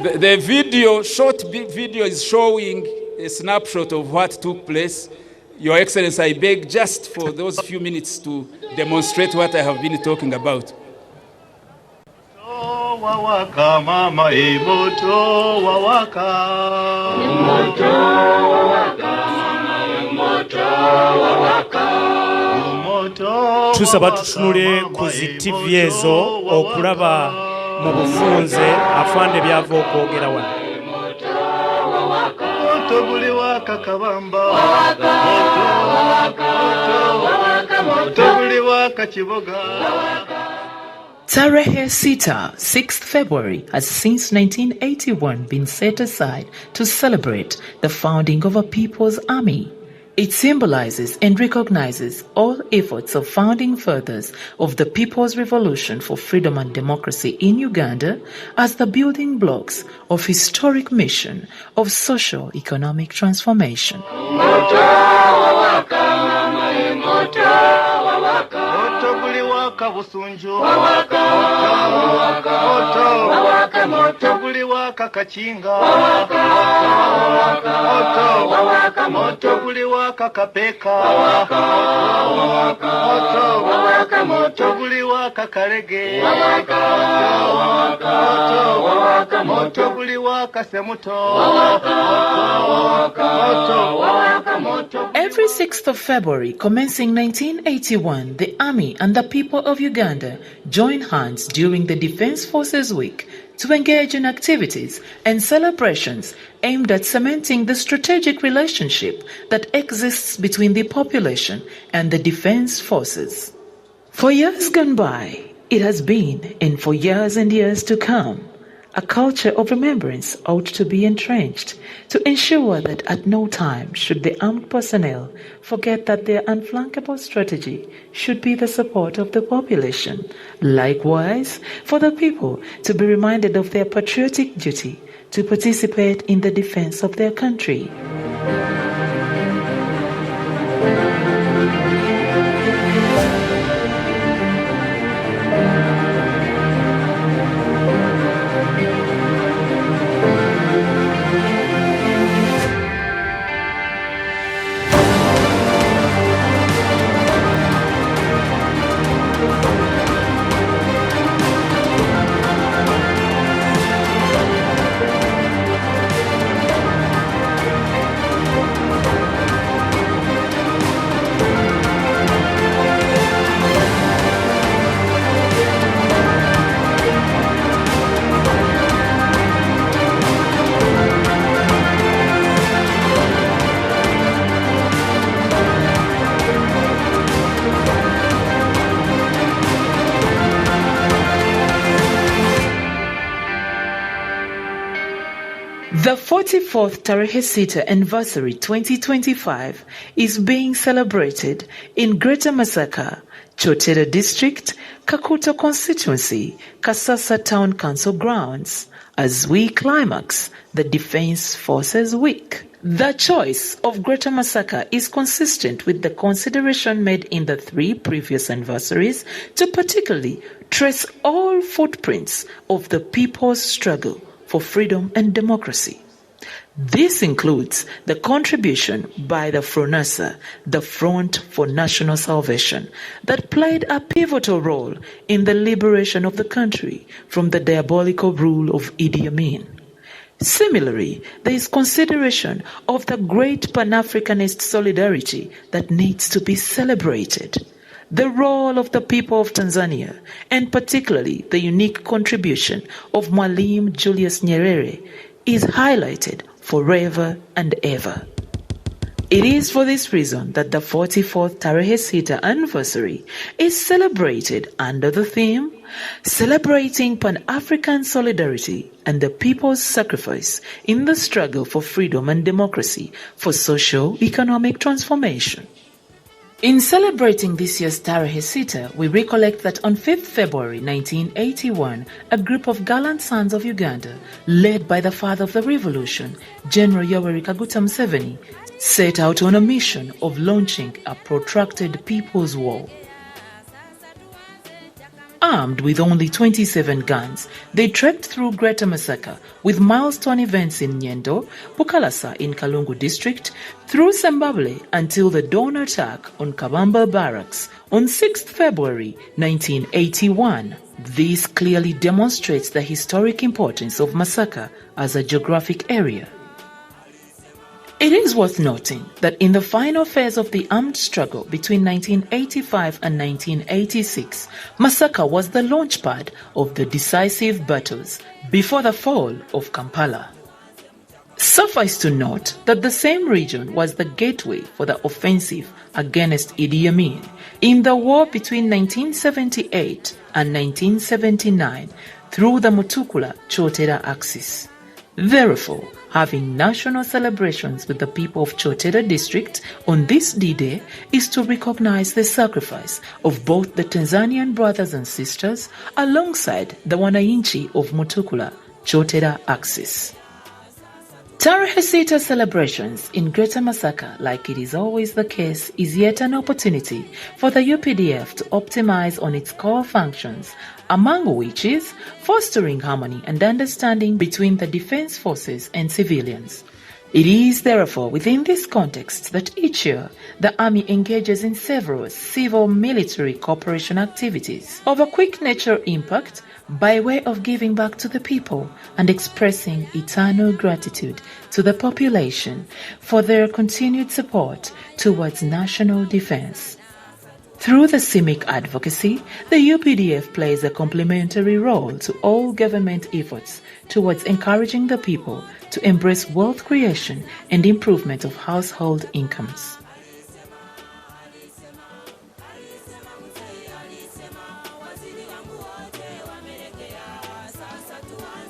The short video is showing a snapshot of what took place. Your Excellency, I beg just for those few minutes to demonstrate what I have been talking about. Wawaka mama moto wawaka moto wawaka moto wawaka tusaba tutunule ku TV ezo okulaba mu bufunze afande byava okwogera wano. Moto buli waka kabamba moto buli waka kiboga. Tarehe Sita, 6th February, has since 1981 been set aside to celebrate the founding of a people's army. It symbolizes and recognizes all efforts of founding fathers of the People's Revolution for Freedom and Democracy in Uganda as the building blocks of historic mission of socio-economic transformation. Wawaka busunju wawaka wawaka moto wawaka moto buli waka kachinga wawaka moto wawaka moto buli waka kapeka wawaka moto wawaka moto buli waka karege wawaka moto moto buli waka semuto wawaka moto. Every 6th of February, commencing 1981, the Army and the people of Uganda join hands during the Defense Forces Week to engage in activities and celebrations aimed at cementing the strategic relationship that exists between the population and the defense forces. For years gone by, it has been, and for years and years to come, a culture of remembrance ought to be entrenched to ensure that at no time should the armed personnel forget that their unflankable strategy should be the support of the population. Likewise, for the people to be reminded of their patriotic duty to participate in the defense of their country. The 44th Tarehe Sita anniversary 2025 is being celebrated in Greater Masaka, Chotera District, Kakuto Constituency, Kasasa Town Council grounds, as we climax the Defense Forces Week. The choice of Greater Masaka is consistent with the consideration made in the 3 previous anniversaries to particularly trace all footprints of the people's struggle for freedom and democracy. This includes the contribution by the FRONASA, the Front for National Salvation, that played a pivotal role in the liberation of the country from the diabolical rule of Idi Amin. Similarly, there is consideration of the great Pan-Africanist solidarity that needs to be celebrated. The role of the people of Tanzania, and particularly the unique contribution of Mwalimu Julius Nyerere, is highlighted forever and ever. It is for this reason that the 44th Tarehe Sita anniversary is celebrated under the theme, Celebrating Pan-African Solidarity and the People's Sacrifice in the Struggle for Freedom and Democracy for Socio-Economic Transformation. In celebrating this year's Tarehe Sita, we recollect that on 5th February 1981, a group of gallant sons of Uganda, led by the father of the revolution, General Yoweri Kaguta Museveni, set out on a mission of launching a protracted people's war. Armed with only 27 guns, they trekked through Greater Masaka with milestone events in Nyendo, Bukalasa in Kalungu district, through Zimbabwe until the dawn attack on Kabamba Barracks on 6th February 1981. This clearly demonstrates the historic importance of Masaka as a geographic area. It is worth noting that in the final phase of the armed struggle between 1985 and 1986, Masaka was the launchpad of the decisive battles before the fall of Kampala. Suffice to note that the same region was the gateway for the offensive against Idi Amin in the war between 1978 and 1979 through the Mutukula-Chotera axis. Therefore, having national celebrations with the people of Chotera district on this D-Day is to recognize the sacrifice of both the Tanzanian brothers and sisters alongside the Wananchi of Mutukula-Chotera axis. Tarehe Sita celebrations in Greater Masaka, like it is always the case, is yet an opportunity for the UPDF to optimize on its core functions, among which is fostering harmony and understanding between the defense forces and civilians. It is therefore within this context that each year the Army engages in several civil-military cooperation activities of a quick nature impact by way of giving back to the people and expressing eternal gratitude to the population for their continued support towards national defense. Through the CIMIC advocacy, the UPDF plays a complementary role to all government efforts towards encouraging the people to embrace wealth creation and improvement of household incomes.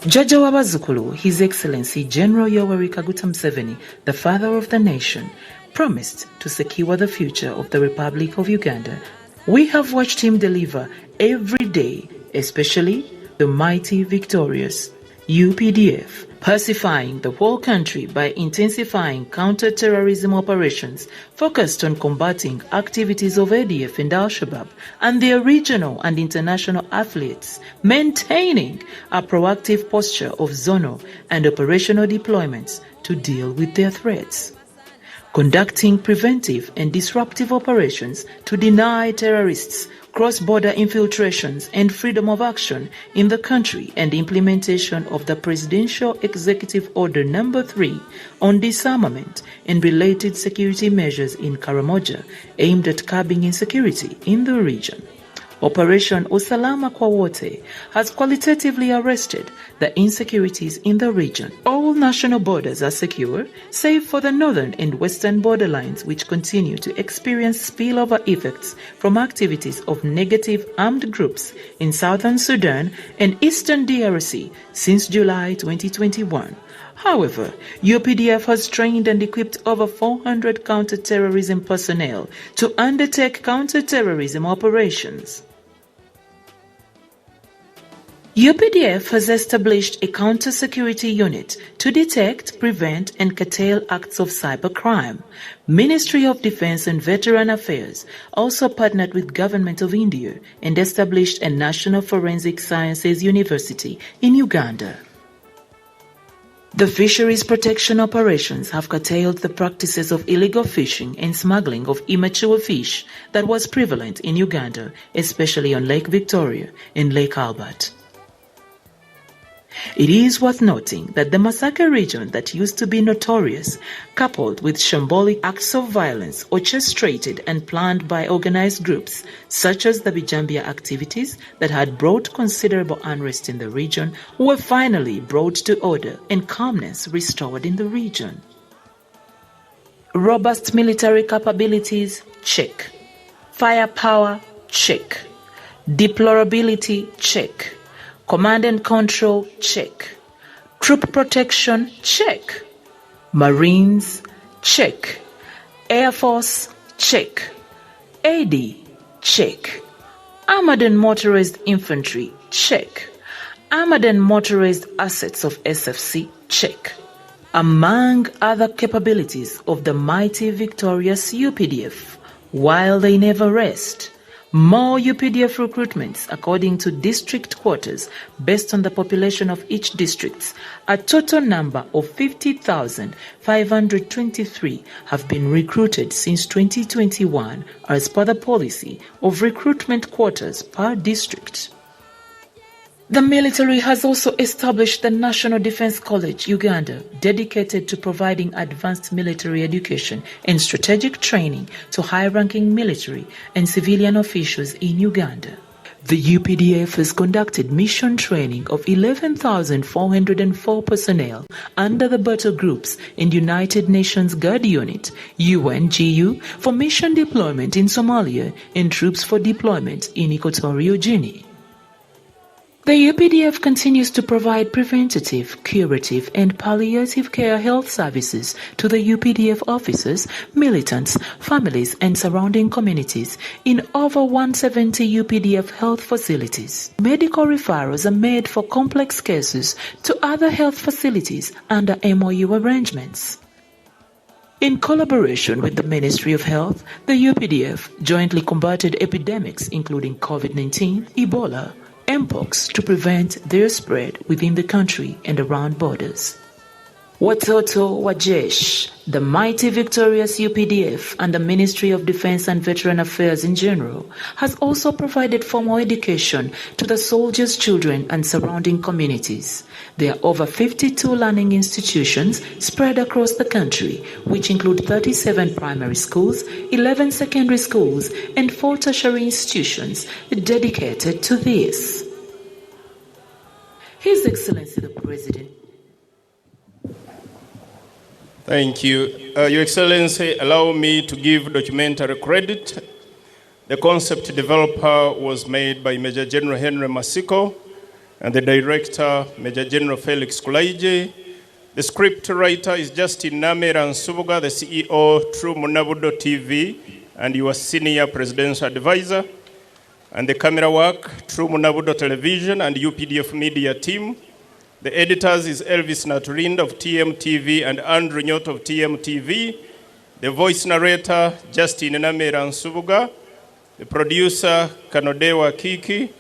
Jaja Wabazukulu, His Excellency General Yoweri Kaguta Museveni, the father of the nation, promised to secure the future of the Republic of Uganda. We have watched him deliver every day, especially the mighty victorious UPDF, pacifying the whole country by intensifying counter-terrorism operations focused on combating activities of ADF and Al-Shabaab and their regional and international affiliates, maintaining a proactive posture of zonal and operational deployments to deal with their threats, conducting preventive and disruptive operations to deny terrorists cross-border infiltrations and freedom of action in the country, and implementation of the Presidential Executive Order No. 3 on disarmament and related security measures in Karamoja aimed at curbing insecurity in the region. Operation Usalama kwa Wote has qualitatively arrested the insecurities in the region. All national borders are secure, save for the northern and western borderlines, which continue to experience spillover effects from activities of negative armed groups in southern Sudan and eastern DRC since July 2021. However, UPDF has trained and equipped over 400 counter-terrorism personnel to undertake counter-terrorism operations. UPDF has established a counter-security unit to detect, prevent, and curtail acts of cybercrime. Ministry of Defense and Veteran Affairs also partnered with Government of India and established a National Forensic Sciences University in Uganda. The fisheries protection operations have curtailed the practices of illegal fishing and smuggling of immature fish that was prevalent in Uganda, especially on Lake Victoria and Lake Albert. It is worth noting that the Masaka region that used to be notorious, coupled with shambolic acts of violence orchestrated and planned by organized groups such as the Bijambia activities that had brought considerable unrest in the region, were finally brought to order and calmness restored in the region. Robust military capabilities, check. Firepower, check. Deplorability, check. Command and control, check. Troop protection, check. Marines, check. Air Force, check. AD, check. Armored and motorized infantry, check. Armored and motorized assets of SFC, check. Among other capabilities of the mighty victorious UPDF, while they never rest, More UPDF recruitments according to district quotas based on the population of each district. A total number of 50,523 have been recruited since 2021 as per the policy of recruitment quotas per district. The military has also established the National Defense College, Uganda, dedicated to providing advanced military education and strategic training to high-ranking military and civilian officials in Uganda. The UPDF has conducted mission training of 11,404 personnel under the battle groups and United Nations Guard Unit, UNGU, for mission deployment in Somalia and troops for deployment in Equatorial Guinea. The UPDF continues to provide preventative, curative, and palliative care health services to the UPDF officers, militants, families, and surrounding communities in over 170 UPDF health facilities. Medical referrals are made for complex cases to other health facilities under MOU arrangements. In collaboration with the Ministry of Health, the UPDF jointly combated epidemics including COVID-19, Ebola, Mpox to prevent their spread within the country and around borders. Watoto wa Jeshi, the mighty victorious UPDF and the Ministry of Defense and Veteran Affairs in general, has also provided formal education to the soldiers' children and surrounding communities. There are over 52 learning institutions spread across the country, which include 37 primary schools, 11 secondary schools, and 4 tertiary institutions dedicated to this. His Excellency the President. Thank you. Your Excellency, allow me to give documentary credit. The concept developer was made by Major General Henry Masiko and the director, Major General Felix Kulaije. The script writer is Justin Namera Nsubuga, the CEO, True Munabudo TV, and your senior presidential advisor. And the camera work, True Munabudo Television and UPDF Media team. The editors is Elvis Naturind of TMTV and Andrew Nyot of TMTV. The voice narrator, Justin Namera Nsubuga. The producer, Kanodewa Kiki.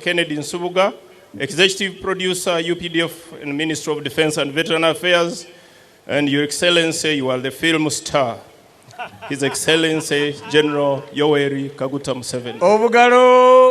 Kennedy Nsubuga. Executive producer, UPDF and Ministry of Defense and Veteran Affairs. And Your Excellency, you are the film star. His Excellency General Yoweri Kaguta Museveni. Obugalo!